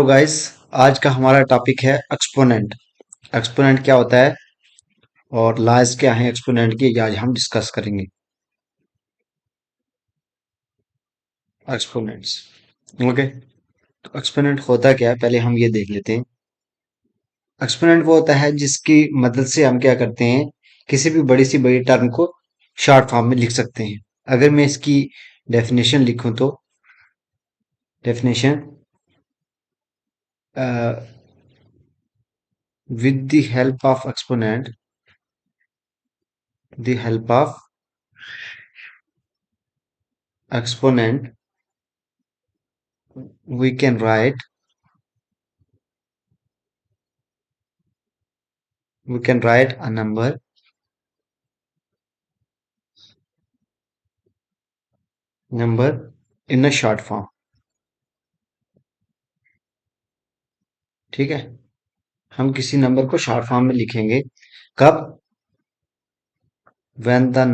तो गाइस, आज का हमारा टॉपिक है एक्सपोनेंट। एक्सपोनेंट क्या होता है और लाज क्या है एक्सपोनेंट की, ये आज हम डिस्कस करेंगे। एक्सपोनेंट्स। ओके। तो एक्सपोनेंट होता क्या है, पहले हम ये देख लेते हैं। एक्सपोनेंट वो होता है जिसकी मदद से हम क्या करते हैं, किसी भी बड़ी सी बड़ी टर्म को शॉर्ट फॉर्म में लिख सकते हैं। अगर मैं इसकी डेफिनेशन लिखूं तो definition, with the help of exponent, the help of exponent we can write a number in a short form। ठीक है, हम किसी नंबर को शॉर्ट फॉर्म में लिखेंगे कब? when the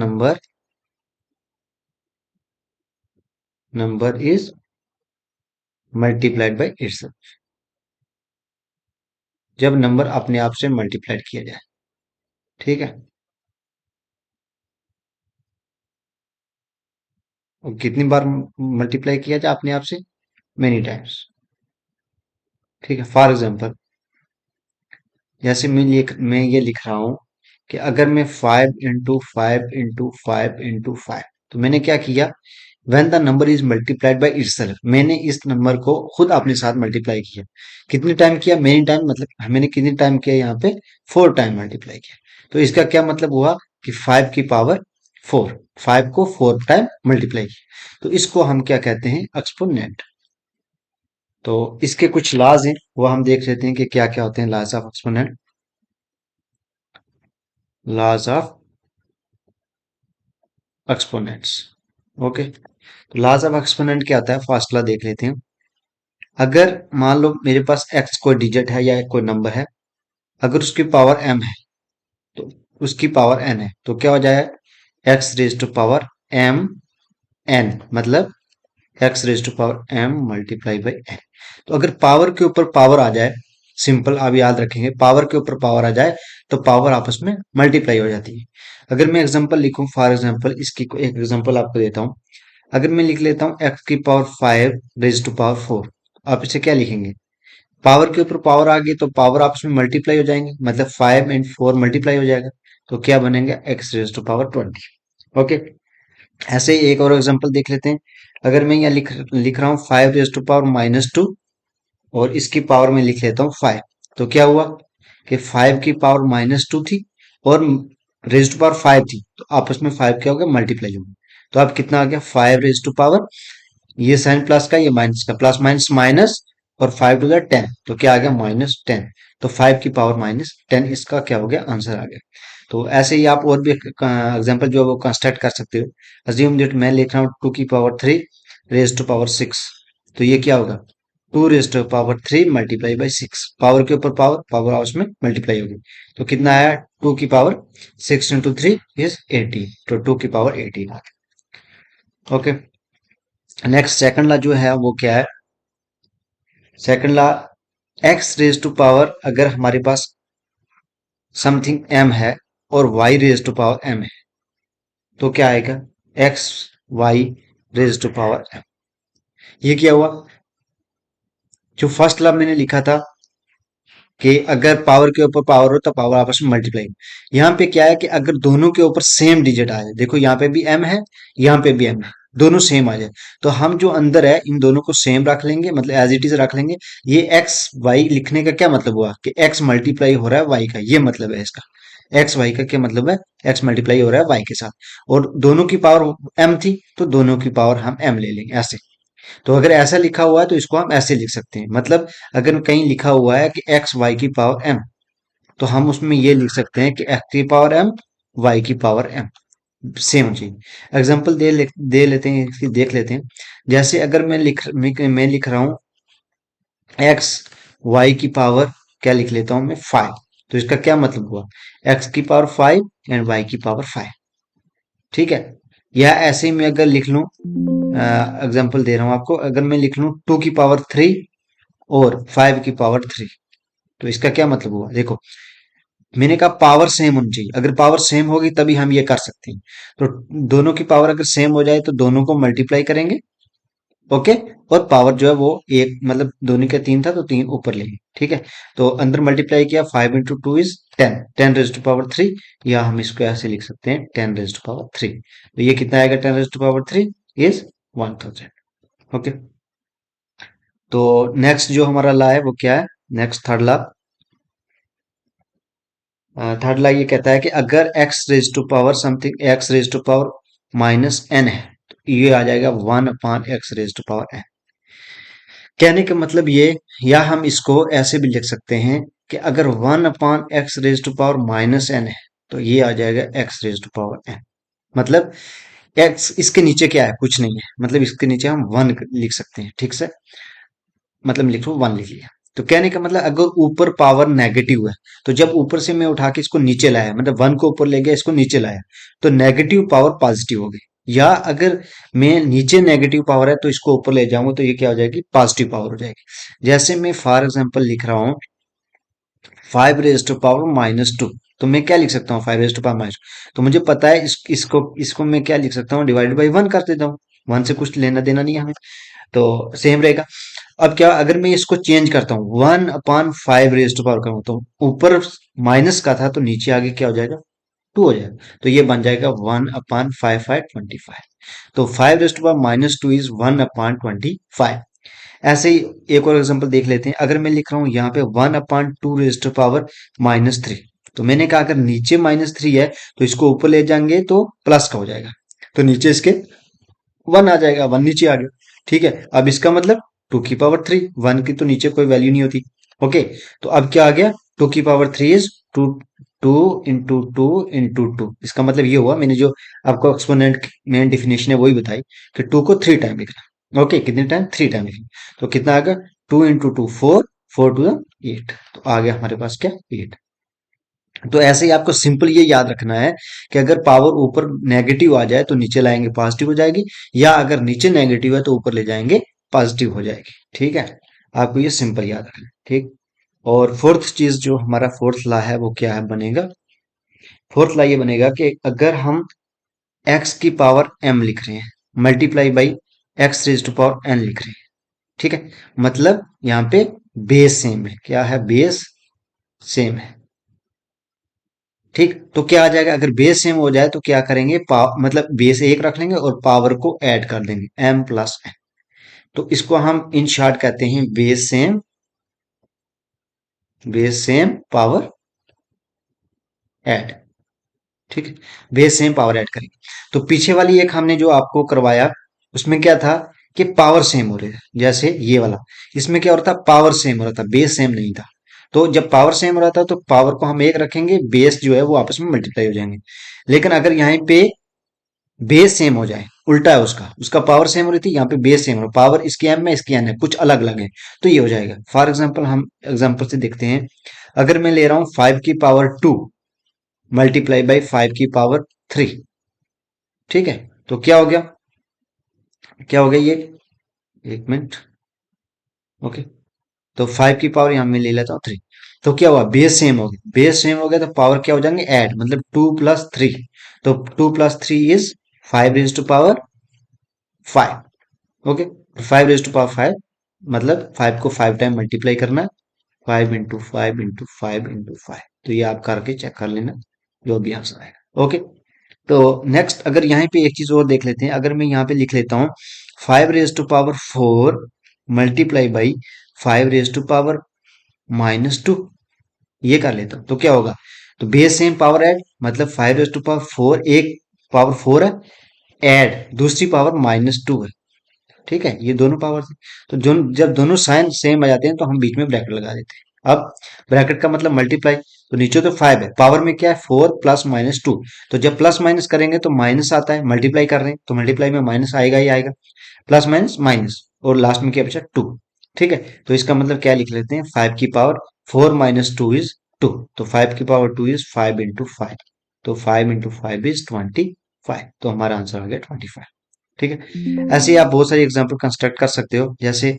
number is multiplied by itself, जब नंबर अपने आप से मल्टीप्लाइड किया जाए। ठीक है, और कितनी बार मल्टीप्लाई किया जाए अपने आप से? Many times. ठीक है, फॉर एग्जाम्पल, जैसे मैं ये लिख रहा हूं कि अगर मैं 5 इंटू 5 इंटू 5 इंटू 5, तो मैंने क्या किया? when the number is multiplied by itself, मैंने इस नंबर को खुद अपने साथ मल्टीप्लाई किया। कितने टाइम किया? मेनी टाइम, मतलब मैंने कितने टाइम किया यहाँ पे? 4 टाइम मल्टीप्लाई किया। तो इसका क्या मतलब हुआ कि 5 की पावर 4, 5 को 4 टाइम मल्टीप्लाई किया। तो इसको हम क्या कहते हैं? एक्सपोनेंट। तो इसके कुछ लॉज हैं, वो हम देख लेते हैं कि क्या क्या होते हैं laws of exponent. Laws of exponents. Okay, तो लॉज ऑफ एक्सपोनेंट क्या होता है, फर्स्ट लॉ देख लेते हैं। अगर मान लो मेरे पास एक्स कोई डिजिट है या कोई नंबर है, अगर उसकी पावर m है तो उसकी पावर n है, तो क्या हो जाएगा? X raise to power m n, मतलब X raise to power m multiply by n। तो अगर पावर के ऊपर पावर आ जाए, सिंपल आप याद रखेंगे, पावर के ऊपर पावर आ जाए तो पावर आपस में मल्टीप्लाई हो जाती है। अगर मैं एग्जांपल लिखूं, फॉर एग्जांपल इसकी एक एग्जांपल आपको देता हूं। अगर मैं लिख लेता हूं एक्स की पावर 5 रेज टू पावर 4, आप इसे क्या लिखेंगे? पावर के ऊपर पावर आ गई तो पावर आपस में मल्टीप्लाई हो जाएंगे, मतलब 5 एंड 4 मल्टीप्लाई हो जाएगा। तो क्या बनेगा? X raise to power 20। Okay, ऐसे ही एक और एग्जांपल देख लेते हैं। अगर मैं यहाँ लिख रहा हूँ 5 रेज टू पावर -2 और इसकी पावर में लिख लेता हूँ 5, तो क्या हुआ कि 5 की पावर -2 थी और रेज टू पावर 5 थी, तो आपस में 5 क्या हो गया? मल्टीप्लाई हो गया। तो अब कितना आ गया? 5 रेज टू पावर, ये साइन प्लस का, ये माइनस का, प्लस माइनस माइनस, और 5 टू द 10, तो क्या आ गया? -10। तो 5 की पावर -10, इसका क्या हो गया? आंसर आ गया। तो ऐसे ही आप और भी एग्जांपल जो है वो कंस्ट्रक्ट कर सकते हो। अज्यूम दैट मैं लिख रहा हूँ 2 की पावर 3 रेज टू पावर 6, तो ये क्या होगा? 2 raise to power 3 multiply by 6, power के ऊपर पावर, पावर हाउस में मल्टीप्लाई होगी। तो कितना आया? 2 की पावर 6 इंटू 3 इज 18, तो 2 की पावर 18 आ गया। ओके, नेक्स्ट सेकंड ला जो है वो क्या है? Second law, X raise to power, अगर हमारे पास समथिंग m है और y raise to power m है, तो क्या आएगा? X Y raise to power m। ये क्या हुआ? जो फर्स्ट ला मैंने लिखा था कि अगर पावर के ऊपर पावर हो तो पावर आपस में मल्टीप्लाई। यहाँ पे क्या है कि अगर दोनों के ऊपर सेम डिजिट आ जाए, देखो यहाँ पे भी m है, यहाँ पे भी m है, दोनों सेम आ जाए, तो हम जो अंदर है इन दोनों को सेम रख लेंगे, मतलब एज इट इज रख लेंगे। ये एक्स वाई लिखने का क्या मतलब हुआ कि एक्स मल्टीप्लाई हो रहा है वाई का, ये मतलब है इसका। एक्स वाई का क्या मतलब है? एक्स मल्टीप्लाई हो रहा है वाई के साथ, और दोनों की पावर m थी तो दोनों की पावर हम m ले लेंगे ऐसे। तो अगर ऐसा लिखा हुआ है तो इसको हम ऐसे लिख सकते हैं, मतलब अगर कहीं लिखा हुआ है कि एक्स वाई की पावर m, तो हम उसमें ये लिख सकते हैं कि एक्स की पावर m, वाई की पावर m, सेम चीज। एग्जाम्पल दे लेते हैं, इसकी देख लेते हैं। जैसे अगर मैं लिख रहा हूँ एक्स वाई की पावर, क्या लिख लेता हूं मैं? 5, तो इसका क्या मतलब हुआ? एक्स की पावर 5 एंड वाई की पावर 5। ठीक है, या ऐसे ही मैं अगर लिख लूं, एग्जाम्पल दे रहा हूं आपको, अगर मैं लिख लूं 2 की पावर 3 और 5 की पावर 3। तो इसका क्या मतलब हुआ, देखो मैंने कहा पावर सेम होनी चाहिए, अगर पावर सेम होगी तभी हम ये कर सकते हैं। तो दोनों की पावर अगर सेम हो जाए तो दोनों को मल्टीप्लाई करेंगे, ओके, और पावर जो है वो एक, मतलब दोनों का 3 था तो 3 ऊपर लेंगे, ठीक है। तो अंदर मल्टीप्लाई किया, 5 × 2 इज 10, 10⁻³ या हम इसको ऐसे लिख सकते हैं 10⁻3। तो ये कितना आएगा, 10⁻³ इज 1000, ओके। तो नेक्स्ट जो हमारा ला है वो क्या है, नेक्स्ट थर्ड ला, थर्ड ला ये कहता है कि अगर x⁻⁻ समथिंग, x⁻⁻ -n है, तो ये आ जाएगा 1/x⁻n। कहने का मतलब ये, या हम इसको ऐसे भी लिख सकते हैं कि अगर 1/x⁻n है तो ये आ जाएगा x⁻n। मतलब x इसके नीचे क्या है, कुछ नहीं है, मतलब इसके नीचे हम 1 लिख सकते हैं, ठीक से, मतलब लिख लो 1 लिख लिया। तो कहने का मतलब अगर ऊपर पावर नेगेटिव है, तो जब ऊपर से मैं उठा के इसको नीचे लाया, मतलब 1 को ऊपर ले गया, इसको नीचे लाया, तो नेगेटिव पावर पॉजिटिव हो गई। या अगर मैं नीचे नेगेटिव पावर है तो इसको ऊपर ले जाऊंगा तो ये क्या हो जाएगी, पॉजिटिव पावर हो जाएगी। जैसे मैं फॉर एग्जांपल लिख रहा हूं 5⁻⁻², तो मैं क्या लिख सकता हूँ 5⁻⁻², तो मुझे पता है इसको इसको मैं क्या लिख सकता हूँ, डिवाइडेड बाई 1 कर देता हूँ, 1 से कुछ लेना देना नहीं है हमें, तो सेम रहेगा। अब क्या, अगर मैं इसको चेंज करता हूँ 1/5 करूँ, तो ऊपर माइनस का था तो नीचे आगे क्या हो जाएगा, 2 हो जाएगा, तो ये बन जाएगा 1/5/25। तो 5⁻² इज 1/25। ऐसे ही एक और एग्जांपल देख लेते हैं, अगर मैं लिख रहा हूं यहाँ पे 1/2⁻³ तो मैंने कहा अगर नीचे -3 है तो इसको ऊपर ले जाएंगे तो प्लस का हो जाएगा, तो नीचे इसके 1 आ जाएगा, 1 नीचे आ गया, ठीक है। अब इसका मतलब 2⁻3, 1 की तो नीचे कोई वैल्यू नहीं होती, ओके। तो अब क्या आ गया, 2⁻3 इज 2, 2 × 2 × 2, इसका मतलब ये हुआ, मैंने जो आपको एक्सपोनेंट मेन डिफिनेशन है वही बताई कि 2 को 3 टाइम लिखना, ओके, कितने टाइम, 3 टाइम लिखना। तो कितना आ गया, 2 × 2 4, 4 × 2 8, तो आ गया हमारे पास क्या, 8। तो ऐसे ही आपको सिंपल ये याद रखना है कि अगर पावर ऊपर नेगेटिव आ जाए तो नीचे लाएंगे पॉजिटिव हो जाएगी, या अगर नीचे नेगेटिव है तो ऊपर ले जाएंगे पॉजिटिव हो जाएगी, ठीक है। आपको ये सिंपल याद रखना है, ठीक। और फोर्थ चीज जो हमारा फोर्थ ला है वो क्या है बनेगा, फोर्थ ला ये बनेगा कि अगर हम x की पावर m लिख रहे हैं मल्टीप्लाई बाई x⁻n लिख रहे हैं, ठीक है, मतलब यहाँ पे बेस सेम है, क्या है, बेस सेम है, ठीक। तो क्या आ जाएगा, अगर बेस सेम हो जाए तो क्या करेंगे, मतलब बेस 1 रख लेंगे और पावर को ऐड कर देंगे m+n। तो इसको हम इन शॉर्ट कहते हैं बेस सेम पावर ऐड, ठीक है, बेस सेम पावर ऐड करेंगे। तो पीछे वाली एक हमने जो आपको करवाया उसमें क्या था कि पावर सेम हो रही है, जैसे ये वाला, इसमें क्या हो रहा था, पावर सेम हो रहा था, बेस सेम नहीं था। तो जब पावर सेम हो रहा था तो पावर को हम एक रखेंगे, बेस जो है वो आपस में मल्टीप्लाई हो जाएंगे। लेकिन अगर यहाँ पे बेस सेम हो जाए, उल्टा है उसका उसका पावर सेम हो रही थी, यहाँ पे बेस सेम हो, पावर इसकी एम है इसकी एन है, कुछ अलग अलग है, तो ये हो जाएगा। फॉर एग्जाम्पल हम एग्जाम्पल से देखते हैं, अगर मैं ले रहा हूं 5⁻2 मल्टीप्लाई बाई 5⁻3, ठीक है, तो क्या हो गया, क्या हो गया ये, एक मिनट, ओके। तो 5 की पावर यहां में ले लेता हूँ 3, तो क्या हुआ, बेस सेम हो गया, बेस सेम हो गया तो पावर क्या हो जाएंगे, ऐड, मतलब 2+3, तो 2+3 इज 5⁻5, ओके। 5⁻5 मतलब 5 को 5 टाइम मल्टीप्लाई करना है, 5 × 5 × 5 × 5, तो ये आप करके चेक कर लेना जो भी आंसर आएगा, ओके। तो नेक्स्ट अगर यहाँ पे एक चीज और देख लेते हैं, अगर मैं यहाँ पे लिख लेता हूँ 5⁻4 मल्टीप्लाई बाई 5⁻−2, ये कर लेता हूँ तो क्या होगा, तो बेस सेम पावर ऐड, मतलब 5⁻4 एक पावर 4 है, ऐड दूसरी पावर -2 है, ठीक है, ये दोनों पावर थे। तो जो जब दोनों साइन सेम आ जाते हैं तो हम बीच में ब्रैकेट लगा देते हैं। अब ब्रैकेट का मतलब मल्टीप्लाई, तो नीचे तो 5 है, पावर में क्या है 4 + -2, तो जब प्लस माइनस करेंगे तो माइनस आता है, मल्टीप्लाई कर रहे हैं तो मल्टीप्लाई में माइनस आएगा ही आएगा, प्लस माइनस माइनस, और लास्ट में क्या बचा 2, ठीक है। तो इसका मतलब क्या लिख लेते हैं, 5 की पावर 4 - 2 इज 2, तो 5 की पावर 2 इज 5 × 5, तो 5 × 5 इज 25, तो हमारा आंसर आ गया 25, ठीक है। ऐसे ही आप बहुत सारी एग्जांपल कंस्ट्रक्ट कर सकते हो, जैसे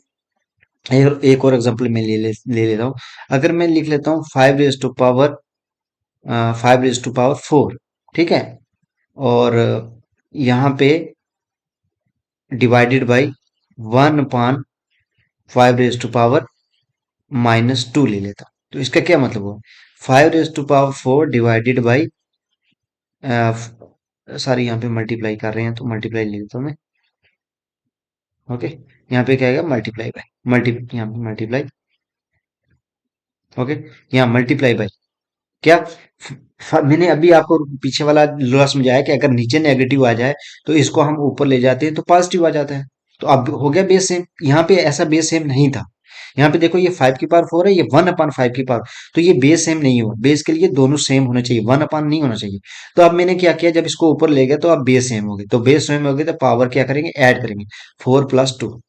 एक और एग्जांपल मैं ले लेता हूँ। अगर मैं लिख लेता हूँ 5 रेज टू पावर 4, ठीक है, और यहाँ पे divided by 1/5 raise to power -2 ले लेता हूँ। तो इसका क्या मतलब हुआ? 5 raise to power 4 divided by, sorry यहाँ पे मल्टीप्लाई कर रहे हैं तो मल्टीप्लाई ले लेता हूँ मैं। ओके, यहाँ पे क्या आएगा? मल्टीप्लाई बाई, यहाँ पे मल्टीप्लाई। ओके, यहाँ मल्टीप्लाई बाई क्या, मैंने अभी आपको पीछे वाला लॉ समझाया कि अगर नीचे नेगेटिव आ जाए तो इसको हम ऊपर ले जाते हैं तो पॉजिटिव आ जाता है। तो अब हो गया बेस सेम। यहाँ पे ऐसा बेस सेम नहीं था। यहाँ पे देखो, ये 5 की पावर 4 है, ये 1/5 की पावर, तो ये बेस सेम नहीं हुआ। बेस के लिए दोनों सेम होने चाहिए, 1 अपान नहीं होना चाहिए। तो अब मैंने क्या किया, जब इसको ऊपर ले गया तो अब बेस सेम हो गए, तो बेस सेम हो गए तो पावर क्या करेंगे? ऐड करेंगे। 4 + 2,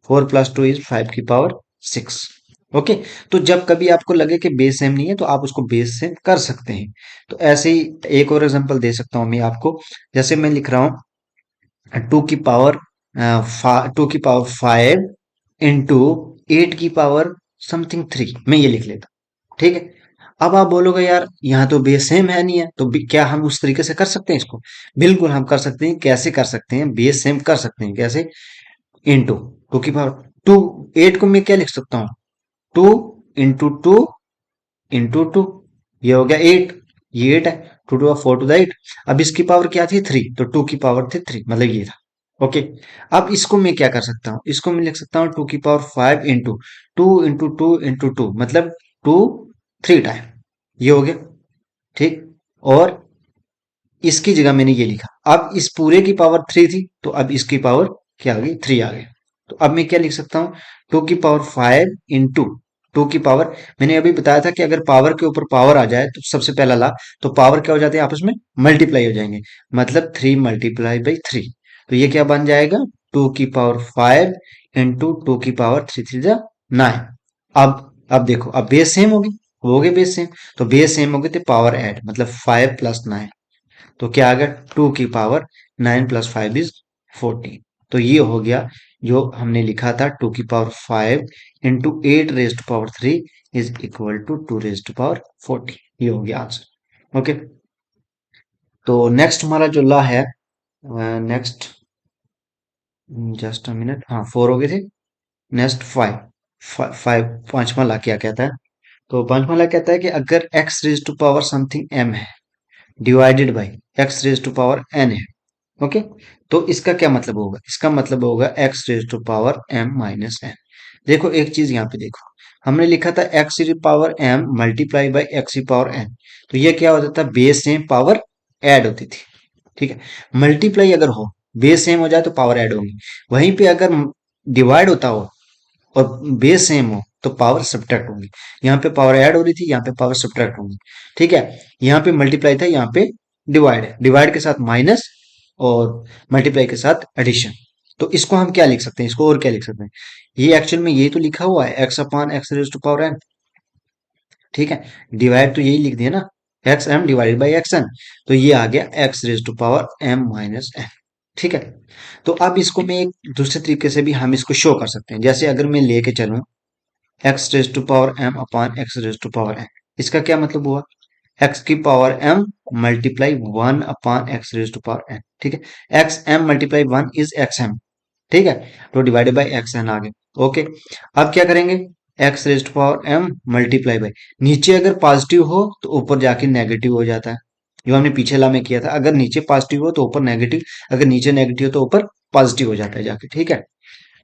4 + 2 इज 5 की पावर 6। ओके, तो जब कभी आपको लगे कि बेस सेम नहीं है तो आप उसको बेस सेम कर सकते हैं। तो ऐसे ही एक और एग्जांपल दे सकता हूं मैं आपको। जैसे मैं लिख रहा हूं 2 की पावर 5 इंटू 8 की पावर समथिंग 3, मैं ये लिख लेता हूं, ठीक है। अब आप बोलोगे यार यहाँ तो बेस सेम है नहीं है, तो क्या हम उस तरीके से कर सकते हैं इसको? बिल्कुल हम कर सकते हैं। कैसे कर सकते हैं? बेस सेम कर सकते हैं कैसे? इंटू 2 की पावर 2, 8 को मैं क्या लिख सकता हूँ? 2 × 2 × 2, ये हो गया 8। ये 8 है, 2 × 2 = 4 × 8। अब इसकी पावर क्या थी? 3, तो 2 की पावर थी 3, मतलब ये था। ओके, अब इसको मैं क्या कर सकता हूँ? इसको मैं लिख सकता हूँ 2 की पावर 5 इंटू 2 × 2 × 2, मतलब 2 3 टाइम, ये हो गया, ठीक। और इसकी जगह मैंने ये लिखा। अब इस पूरे की पावर 3 थी, तो अब इसकी पावर क्या आ गई? 3 आ गई। तो अब मैं क्या लिख सकता हूँ? 2 की पावर 5 इंटू 2 की पावर, मैंने अभी बताया था कि अगर पावर के ऊपर पावर आ जाए तो सबसे पहला ला, तो पावर क्या हो जाते हैं? आपस में मल्टीप्लाई हो जाएंगे, मतलब 3 × 3 = 3। तो ये क्या बन जाएगा? 2 की पावर 5 इंटू 2 की पावर 3 × 3 = 9। अब देखो, अब बेस सेम होगी, हो गए बेस सेम। तो बेस सेम हो गए तो पावर ऐड, मतलब 5 + 9, तो क्या आ गया? 2 की पावर 9 + 5 = 14। तो ये हो गया जो हमने लिखा था, 2 की power 5 into 8 raise to power 3 is equal to 2 raise to power 14। ये हो गया आंसर। ओके, तो नेक्स्ट हमारा जो लॉ है, नेक्स्ट, जस्ट अ मिनट, हाँ 4 हो गए थे। नेक्स्ट 5, 5 पांचवा लॉ क्या कहता है? तो पांचवा लॉ कहता है कि अगर x raise to power something m है divided by X raise to power n है, ओके, तो इसका क्या मतलब होगा? इसका मतलब होगा x⁻m - n। देखो एक चीज यहाँ पे देखो, हमने लिखा था x⁻m मल्टीप्लाई बाई x⁻n, तो ये क्या होता था? बेस सेम पावर ऐड होती थी, ठीक है। मल्टीप्लाई अगर हो, बेस सेम हो जाए तो पावर ऐड होगी। वहीं पे अगर डिवाइड होता हो और बेस सेम हो तो पावर सब्ट्रैक्ट होगी। यहाँ पे पावर ऐड हो रही थी, यहाँ पे पावर सब्ट्रैक्ट होगी, ठीक है। यहाँ पे मल्टीप्लाई था, यहाँ पे डिवाइड है, डिवाइड के साथ माइनस और मल्टीप्लाई के साथ एडिशन। तो इसको हम क्या लिख सकते हैं? इसको और क्या लिख सकते हैं? ये एक्चुअल में ये तो लिखा हुआ है x/x⁻n, ठीक है। डिवाइड तो यही लिख दिया ना, x m/x n, तो ये आ गया x⁻m - n, ठीक है। तो अब इसको मैं एक दूसरे तरीके से भी हम इसको शो कर सकते हैं। जैसे अगर मैं लेके चलूं x⁻m/x⁻n, इसका क्या मतलब हुआ? x⁻m मल्टीप्लाई 1/x⁻n, ठीक है। x m × 1 इज xm, ठीक है, तो डिवाइडेड बाई xn आ गया। ओके, अब क्या करेंगे? x⁻m मल्टीप्लाई बाई, नीचे अगर पॉजिटिव हो तो ऊपर जाके नेगेटिव हो जाता है, जो हमने पीछे ला में किया था। अगर नीचे पॉजिटिव हो तो ऊपर नेगेटिव, अगर नीचे नेगेटिव हो तो ऊपर पॉजिटिव हो जाता है जाके, ठीक है।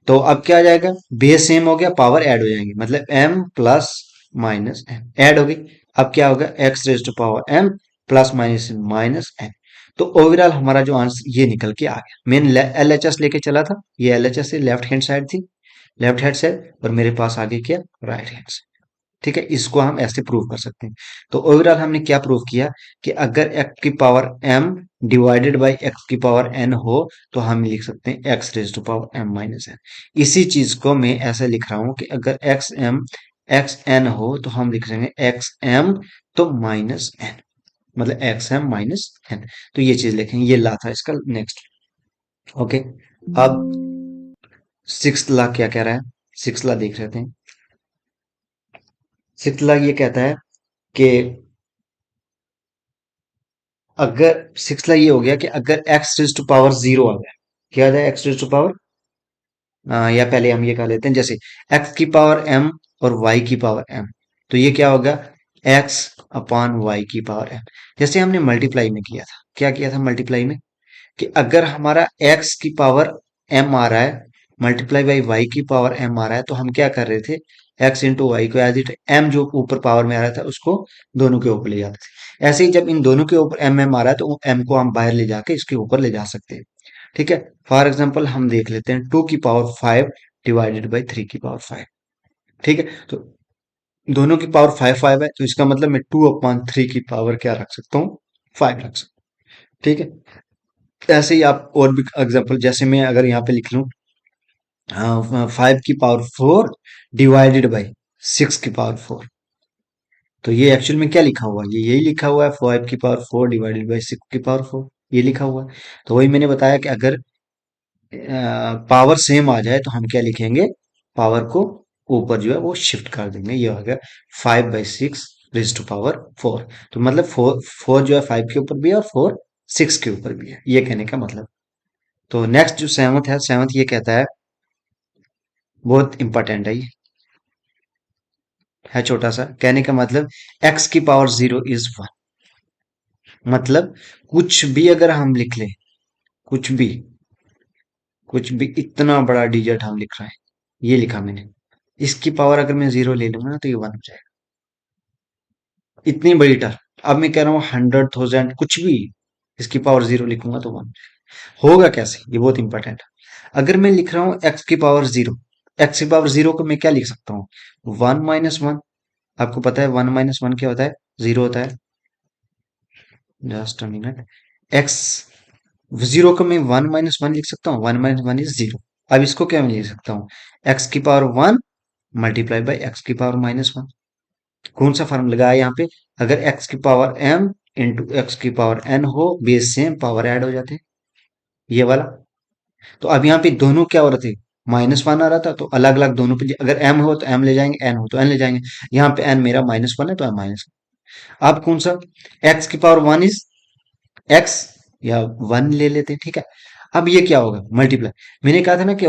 तो अब क्या आ जाएगा? बेस सेम हो गया, पावर ऐड हो जाएंगे, मतलब m plus minus m add होगी। अब क्या होगा? x⁻m plus minus minus m। तो ओवरऑल हमारा जो आंसर ये निकल के आ गया। मैंने LHS लेके चला था, ये LHS से लेफ्ट हैंड साइड थी, लेफ्ट हैंड साइड, और मेरे पास आगे क्या? राइट हैंड साइड, ठीक है। इसको हम ऐसे प्रूव कर सकते हैं। तो ओवरऑल हमने क्या प्रूव किया कि अगर x⁻m डिवाइडेड बाई x⁻n हो तो हम लिख सकते हैं x⁻m - n। इसी चीज को मैं ऐसे लिख रहा हूं कि अगर xn हो तो हम लिख रहे हैं xm तो माइनस n, मतलब xm - n। तो ये चीज लिखेंगे, ये ला था इसका। नेक्स्ट, ओके, अब सिक्स्थ ला क्या कह रहा है? सिक्स ला देख लेते हैं। सिक्स ला ये कहता है कि अगर सिक्स ला ये हो गया कि अगर x raise to power zero आ जाए, क्या आ जाए एक्स रेज टू पावर, या पहले हम ये कह लेते हैं जैसे एक्स की पावर एम और वाई की पावर एम, तो ये क्या होगा, एक्स अपॉन वाई की पावर एम। जैसे हमने मल्टीप्लाई में किया था, क्या किया था मल्टीप्लाई में, कि अगर हमारा x की पावर m आ रहा है मल्टीप्लाई बाई y की पावर m आ रहा है, तो हम क्या कर रहे थे, x इंटू वाई को एज इट m जो ऊपर पावर में आ रहा था उसको दोनों के ऊपर ले जाते थे। ऐसे ही जब इन दोनों के ऊपर m आ रहा है तो m को हम बाहर ले जाके इसके ऊपर ले जा सकते हैं। ठीक है, फॉर एग्जाम्पल हम देख लेते हैं 2 की पावर 5 डिवाइडेड बाई 3 की पावर 5। ठीक है, तो दोनों की पावर 5 5 है, तो इसका मतलब मैं 2/3 की पावर क्या रख सकता हूँ, 5 रख सकता हूँ। ठीक है, ऐसे ही आप और भी एग्जांपल, जैसे मैं अगर यहाँ पे लिख लूं 5 की पावर 4 डिवाइडेड बाई 6 की पावर 4, तो ये एक्चुअल में क्या लिखा हुआ है, ये यही लिखा हुआ है 5 की पावर 4 डिवाइडेड बाई 6 की पावर 4, ये लिखा हुआ है। तो वही मैंने बताया कि अगर पावर सेम आ जाए तो हम क्या लिखेंगे, पावर को ऊपर जो है वो शिफ्ट कर देंगे, ये हो गया 5/6 रेज टू पावर 4। तो मतलब फोर फोर जो है 5 के ऊपर भी है और 4 6 के ऊपर भी है, ये कहने का मतलब। तो नेक्स्ट जो सेवंथ है, सेवंथ ये कहता है, बहुत इंपॉर्टेंट है, ये है छोटा सा, कहने का मतलब x की पावर 0 इज 1। मतलब कुछ भी अगर हम लिख लें, कुछ भी, कुछ भी इतना बड़ा डिजिट हम लिख रहे हैं, ये लिखा मैंने, इसकी पावर अगर मैं 0 ले लूंगा ना तो ये 1 हो जाएगा, इतनी बड़ी टर्म। अब मैं कह रहा हूँ 100,000 कुछ भी, इसकी पावर 0 लिखूंगा तो 1 होगा कैसे, ये बहुत इंपॉर्टेंट है। अगर मैं लिख रहा हूँ x की पावर 0, x की पावर 0 को मैं क्या लिख सकता हूँ, 1 - 1। आपको पता है 1 - 1 क्या होता है, 0 होता है। जस्ट अ मिनट, एक्स 0 को मैं 1 - 1 लिख सकता हूँ, 1 - 1 इज 0। अब इसको क्या मैं लिख सकता हूँ, x की पावर 1 मल्टीप्लाई बाई x की पावर -1। कौन सा फॉर्म लगाया यहाँ पे, अगर x की पावर m इंटू एक्स की पावर n हो, बेस सेम पावर ऐड हो जाते हैं, ये वाला। तो अब यहाँ पे दोनों क्या हो रहे थे, -1 आ रहा था, तो अलग अलग दोनों पे अगर m हो तो m ले जाएंगे, n हो तो n ले जाएंगे। यहाँ पे n मेरा -1 है तो m -1। अब कौन सा, x की पावर 1 इज x, या 1 ले लेते हैं, ठीक है। अब ये क्या होगा, मल्टीप्लाई। मैंने कहा था ना कि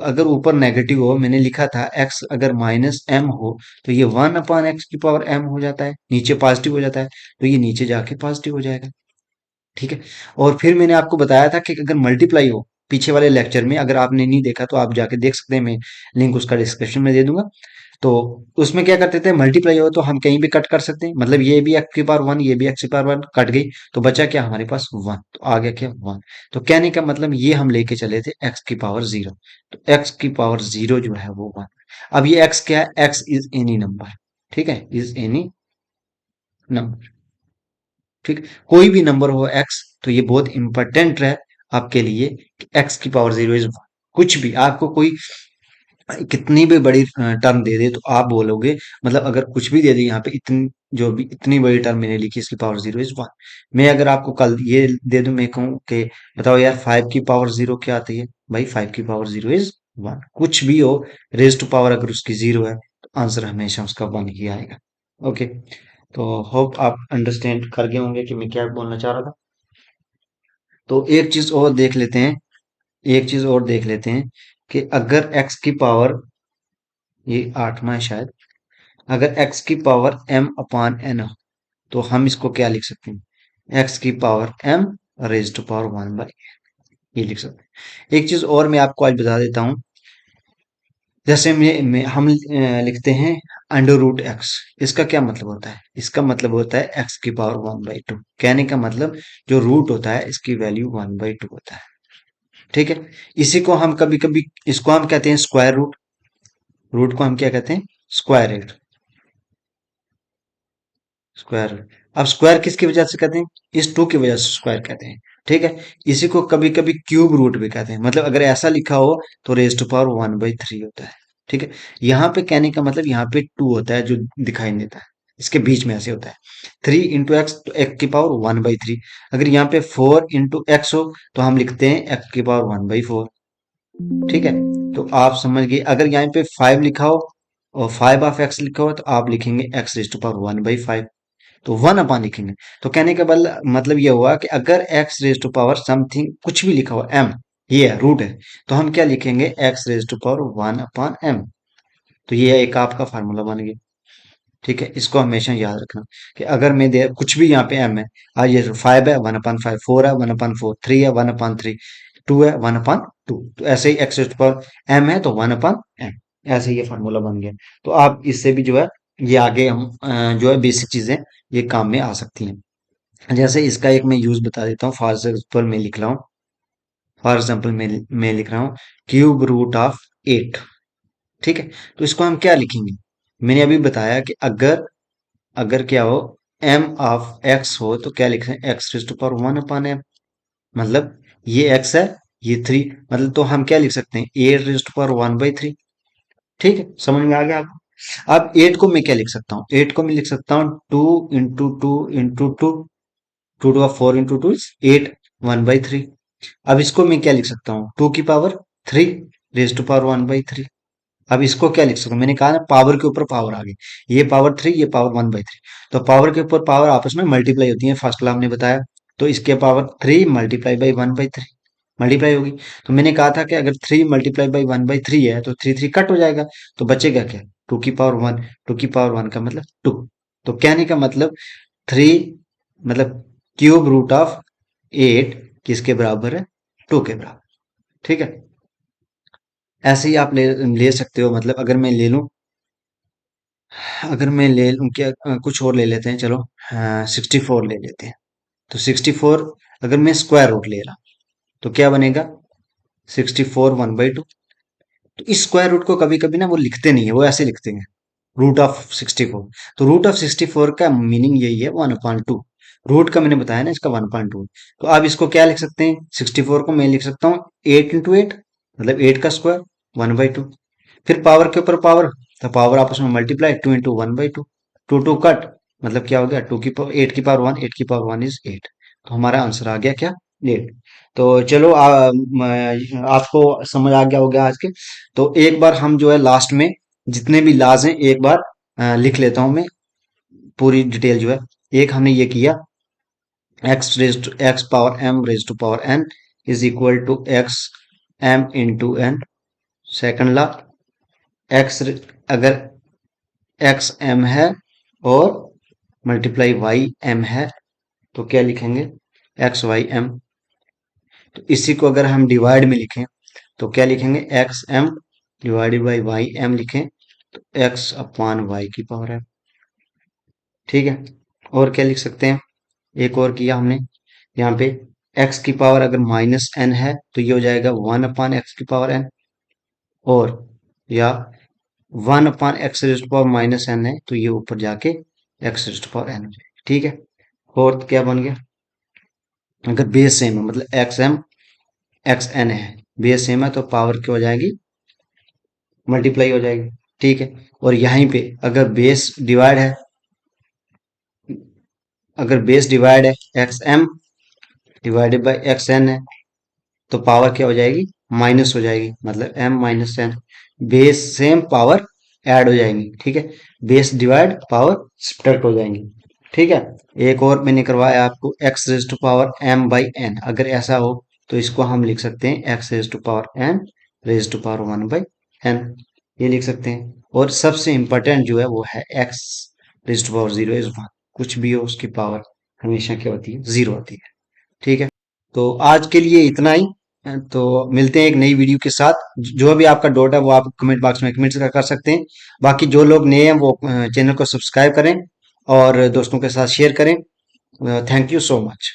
अगर ऊपर नेगेटिव हो, मैंने लिखा था x अगर -m हो तो ये 1/x की पावर m हो जाता है, नीचे पॉजिटिव हो जाता है, तो ये नीचे जाके पॉजिटिव हो जाएगा। ठीक है, और फिर मैंने आपको बताया था कि अगर मल्टीप्लाई हो, पीछे वाले लेक्चर में अगर आपने नहीं देखा तो आप जाके देख सकते हैं, मैं लिंक उसका डिस्क्रिप्शन में दे दूंगा। तो उसमें क्या करते थे, मल्टीप्लाई हो तो हम कहीं भी कट कर सकते हैं, मतलब ये भी x की पावर 1, ये भी x की पावर 1 कट गई, तो बचा क्या हमारे पास 1, तो आ गया क्या 1। तो कहने का मतलब ये हम लेके चले थे x की पावर 0, तो x की पावर 0 जो है वो 1। अब ये x क्या है, x इज एनी नंबर, ठीक है, इज एनी नंबर। ठीक, कोई भी नंबर हो x, तो ये बहुत इंपॉर्टेंट है आपके लिए कि x की पावर 0 इज 1। कुछ भी आपको कोई कितनी भी बड़ी टर्म दे दे तो आप बोलोगे, मतलब अगर कुछ भी दे दे यहाँ पे, इतनी जो भी इतनी बड़ी टर्म मैंने लिखी, इसकी पावर 0 इज 1। मैं अगर आपको कल ये दे दूं, मैं कहूँ कि बताओ यार 5 की पावर 0 क्या आती है, भाई 5 की पावर 0 इज 1। कुछ भी हो, रेज टू पावर अगर उसकी 0 है तो आंसर हमेशा उसका 1 ही आएगा। ओके, तो होप आप अंडरस्टैंड कर गए होंगे कि मैं क्या बोलना चाह रहा था। तो एक चीज और देख लेते हैं, एक चीज और देख लेते हैं कि अगर x की पावर, ये 8वां है शायद, अगर x की पावर m/n हो तो हम इसको क्या लिख सकते हैं, x की power m raise to power 1/, ये लिख सकते हैं। एक चीज और मैं आपको आज बता देता हूँ, जैसे हम लिखते हैं √x, इसका क्या मतलब होता है, इसका मतलब होता है x की पावर 1/2। कहने का मतलब जो रूट होता है इसकी वैल्यू 1/2 होता है। ठीक है, इसी को हम कभी कभी, इसको हम कहते हैं स्क्वायर रूट, रूट को हम क्या कहते हैं, स्क्वायर रूट, स्क्वायर रूट। अब स्क्वायर किसकी वजह से कहते हैं, इस 2 की वजह से स्क्वायर कहते हैं। ठीक है, इसी को कभी कभी क्यूब रूट भी कहते हैं, मतलब अगर ऐसा लिखा हो तो रेज टू पावर 1/3 होता है। ठीक है, यहाँ पे कहने का मतलब यहाँ पे 2 होता है जो दिखाई नहीं देता है, इसके बीच में ऐसे होता है 3 × x, तो x की पावर 1/3। अगर यहाँ पे 4 × x हो तो हम लिखते हैं x की पावर 1/4। ठीक है, तो आप समझ गए। अगर यहाँ पे 5 लिखा हो और 5 ऑफ x लिखा हो तो आप लिखेंगे x रेज टू पावर 1/5, तो 1 लिखेंगे। तो कहने का मतलब ये हुआ कि अगर x raise to power something कुछ भी लिखा हो m, ये है रूट है, तो हम क्या लिखेंगे x raise to power 1/m। तो ये एक आपका फार्मूला बन गया। ठीक है, इसको हमेशा याद रखना कि अगर मैं दे कुछ भी यहाँ पे m है, आज ये 5 है 1/5, 4 है 1/4, 3 है 1/3, 2 है 1/2, तो ऐसे ही x raise to power m है तो 1/m, ऐसे ही ये फार्मूला बन गया। तो आप इससे भी जो है ये आगे हम जो है बेसिक चीजें ये काम में आ सकती हैं। जैसे इसका एक मैं यूज बता देता हूँ। फॉर एग्जाम्पल मैं लिख रहा हूँ, मैं लिख रहा हूँ क्यूब रूट ऑफ 8। ठीक है, तो इसको हम क्या लिखेंगे? मैंने अभी बताया कि अगर अगर क्या हो m ऑफ x हो तो क्या लिख रहे हैं, x raise to power 1/m। मतलब ये x है, ये 3, मतलब तो हम क्या लिख सकते हैं, 8 रेज टू पावर 1/3। ठीक है, समझ में आ गया आपको? अब 8 को मैं क्या लिख सकता हूँ, 8 को मैं लिख सकता हूँ 2 × 2 × 2, 2 टू 4 × 2 इज 8, 1/3। अब इसको मैं क्या लिख सकता हूँ, 2 की पावर 3 रेज टू पावर 1/3। अब इसको क्या लिख सकूं, मैंने कहा ना पावर के ऊपर पावर आ गई, ये पावर 3 ये पावर 1/3, तो पावर के ऊपर पावर आपस में मल्टीप्लाई होती है, फर्स्ट क्लास हमने बताया। तो इसके पावर 3 मल्टीप्लाई बाई 1/3 मल्टीप्लाई होगी। तो मैंने कहा था कि अगर 3 मल्टीप्लाई बाई 1/3 है तो 3 3 कट हो जाएगा, तो बचेगा क्या, 2 की पावर 1। 2 की पावर 1 का मतलब 2। तो कहने का मतलब 3 मतलब क्यूब रूट ऑफ 8 किसके बराबर है, 2 के बराबर। ठीक है, ऐसे ही आप ले सकते हो। मतलब अगर मैं ले लूं, अगर मैं ले लूं क्या, कुछ और ले लेते हैं, चलो 64 ले लेते हैं। तो 64 अगर मैं स्क्वायर रूट ले रहा तो क्या बनेगा, 64 1/2। तो इस स्क्वायर रूट को कभी कभी ना वो लिखते नहीं है, वो ऐसे लिखते हैं √64। तो √64 का मीनिंग यही है 1/2। रूट का मैंने बताया ना इसका 1/2। तो आप इसको क्या लिख सकते हैं, 64 को मैं लिख सकता हूँ 8 × 8, मतलब 8 का स्क्वायर 1/2। फिर पावर के ऊपर पावर, तो पावर आपस में मल्टीप्लाई, 2 × 1/2, 2 कट, मतलब क्या हो गया, 8 की पावर 1, 8 की पावर 1 इज 8। तो हमारा आंसर आ गया क्या, 8। तो चलो आपको समझ आ गया होगा आज के। तो एक बार हम जो है लास्ट में जितने भी लाज हैं एक बार लिख लेता हूं मैं, पूरी डिटेल जो है। एक हमने ये किया, x power m raise to power n is equal to x m into n। Second law, x अगर x m है और मल्टीप्लाई y m है तो क्या लिखेंगे, x y m। तो इसी को अगर हम डिवाइड में लिखें तो क्या लिखेंगे, X M divided by Y M लिखें, तो x/y की पावर है। ठीक है, और क्या लिख सकते हैं, एक और किया हमने यहाँ पे, x की पावर अगर -n है तो ये हो जाएगा 1/x की पावर n, और या 1/x rays to power -n है तो ये ऊपर जाके x raise to power n हो जाएगा। ठीक है, फोर्थ क्या बन गया, अगर बेस सेम है मतलब एक्स एन है, बेस सेम है तो पावर क्या हो जाएगी, मल्टीप्लाई हो जाएगी। ठीक है, और यहीं पे अगर बेस डिवाइड है, अगर बेस डिवाइड है X M divided by X N है तो पावर क्या हो जाएगी, माइनस हो जाएगी, मतलब m minus N. Base same power add हो जाएंगी। ठीक है, बेस डिवाइड पावर सब्ट्रैक्ट हो जाएंगी। ठीक है, एक और मैंने करवाया आपको, x raise to power m by n, अगर ऐसा हो तो इसको हम लिख सकते हैं x raise to power n raise to power 1/n, ये लिख सकते हैं। और सबसे इंपॉर्टेंट जो है वो है x raise to power 0 is 1, कुछ भी हो उसकी पावर हमेशा क्या होती है, 0 होती है। ठीक है, तो आज के लिए इतना ही। तो मिलते हैं एक नई वीडियो के साथ। जो भी आपका डाउट है वो आप कमेंट बॉक्स में कमेंट कर सकते हैं। बाकी जो लोग नए हैं वो चैनल को सब्सक्राइब करें और दोस्तों के साथ शेयर करें। Thank you so much.